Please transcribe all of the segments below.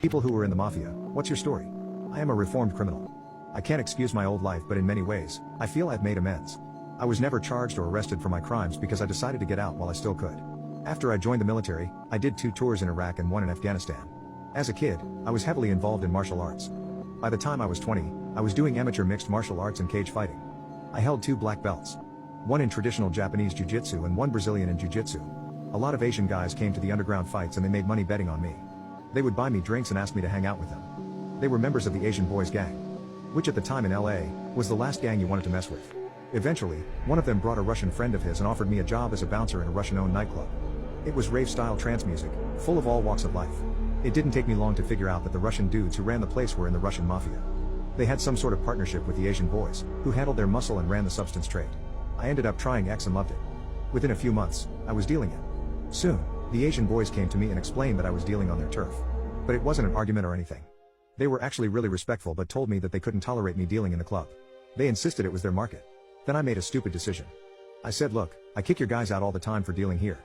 People who were in the mafia, what's your story? I am a reformed criminal. I can't excuse my old life, but in many ways, I feel I've made amends. I was never charged or arrested for my crimes because I decided to get out while I still could. After I joined the military, I did 2 tours in Iraq and 1 in Afghanistan. As a kid, I was heavily involved in martial arts. By the time I was 20, I was doing amateur mixed martial arts and cage fighting. I held 2 black belts. 1 in traditional Japanese jiu-jitsu and 1 Brazilian in jiu-jitsu. A lot of Asian guys came to the underground fights and they made money betting on me. They would buy me drinks and ask me to hang out with them. They were members of the Asian Boys gang, which at the time in LA, was the last gang you wanted to mess with. Eventually, one of them brought a Russian friend of his and offered me a job as a bouncer in a Russian-owned nightclub. It was rave-style trance music, full of all walks of life. It didn't take me long to figure out that the Russian dudes who ran the place were in the Russian mafia. They had some sort of partnership with the Asian Boys, who handled their muscle and ran the substance trade. I ended up trying X and loved it. Within a few months, I was dealing it. Soon, the Asian Boys came to me and explained that I was dealing on their turf. But it wasn't an argument or anything. They were actually really respectful but told me that they couldn't tolerate me dealing in the club. They insisted it was their market. Then I made a stupid decision. I said, look, I kick your guys out all the time for dealing here.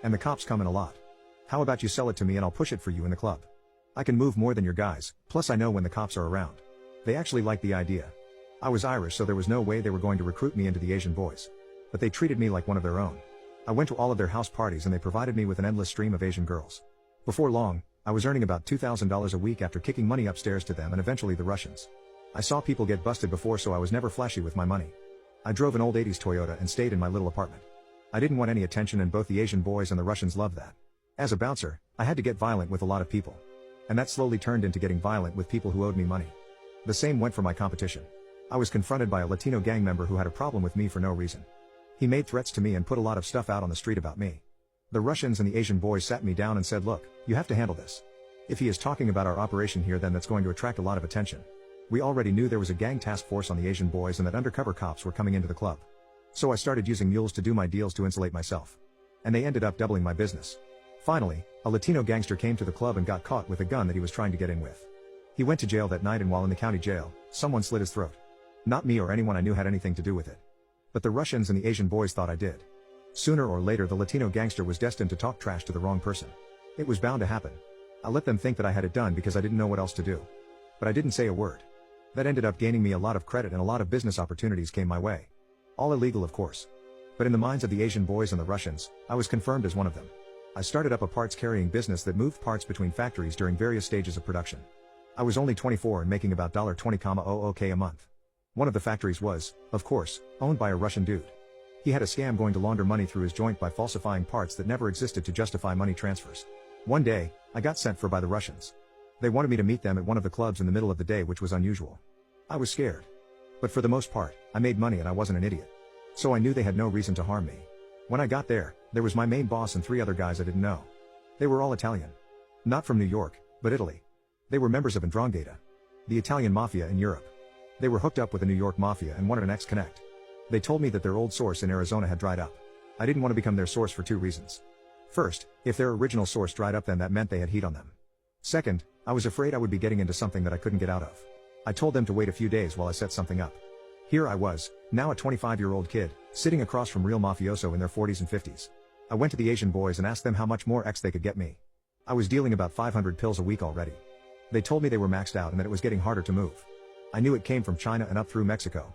And the cops come in a lot. How about you sell it to me and I'll push it for you in the club? I can move more than your guys, plus I know when the cops are around. They actually liked the idea. I was Irish, so there was no way they were going to recruit me into the Asian Boys. But they treated me like one of their own. I went to all of their house parties and they provided me with an endless stream of Asian girls. Before long, I was earning about $2,000 a week after kicking money upstairs to them and eventually the Russians. I saw people get busted before, so I was never flashy with my money. I drove an old 80s Toyota and stayed in my little apartment. I didn't want any attention and both the Asian Boys and the Russians loved that. As a bouncer, I had to get violent with a lot of people. And that slowly turned into getting violent with people who owed me money. The same went for my competition. I was confronted by a Latino gang member who had a problem with me for no reason. He made threats to me and put a lot of stuff out on the street about me. The Russians and the Asian Boys sat me down and said, look, you have to handle this. If he is talking about our operation here, then that's going to attract a lot of attention. We already knew there was a gang task force on the Asian Boys and that undercover cops were coming into the club. So I started using mules to do my deals to insulate myself. And they ended up doubling my business. Finally, a Latino gangster came to the club and got caught with a gun that he was trying to get in with. He went to jail that night, and while in the county jail, someone slit his throat. Not me or anyone I knew had anything to do with it. But the Russians and the Asian Boys thought I did. Sooner or later the Latino gangster was destined to talk trash to the wrong person. It was bound to happen. I let them think that I had it done because I didn't know what else to do. But I didn't say a word. That ended up gaining me a lot of credit and a lot of business opportunities came my way. All illegal, of course. But in the minds of the Asian Boys and the Russians, I was confirmed as one of them. I started up a parts carrying business that moved parts between factories during various stages of production. I was only 24 and making about $20,000 a month. One of the factories was, of course, owned by a Russian dude. He had a scam going to launder money through his joint by falsifying parts that never existed to justify money transfers. One day, I got sent for by the Russians. They wanted me to meet them at one of the clubs in the middle of the day, which was unusual. I was scared. But for the most part, I made money and I wasn't an idiot. So I knew they had no reason to harm me. When I got there was my main boss and 3 other guys I didn't know. They were all Italian. Not from New York, but Italy. They were members of 'Ndrangheta, the Italian mafia in Europe. They were hooked up with the New York mafia and wanted an X-Connect. They told me that their old source in Arizona had dried up. I didn't want to become their source for 2 reasons. First, if their original source dried up, then that meant they had heat on them. Second, I was afraid I would be getting into something that I couldn't get out of. I told them to wait a few days while I set something up. Here I was, now a 25-year-old kid, sitting across from real mafioso in their 40s and 50s. I went to the Asian Boys and asked them how much more X they could get me. I was dealing about 500 pills a week already. They told me they were maxed out and that it was getting harder to move. I knew it came from China and up through Mexico.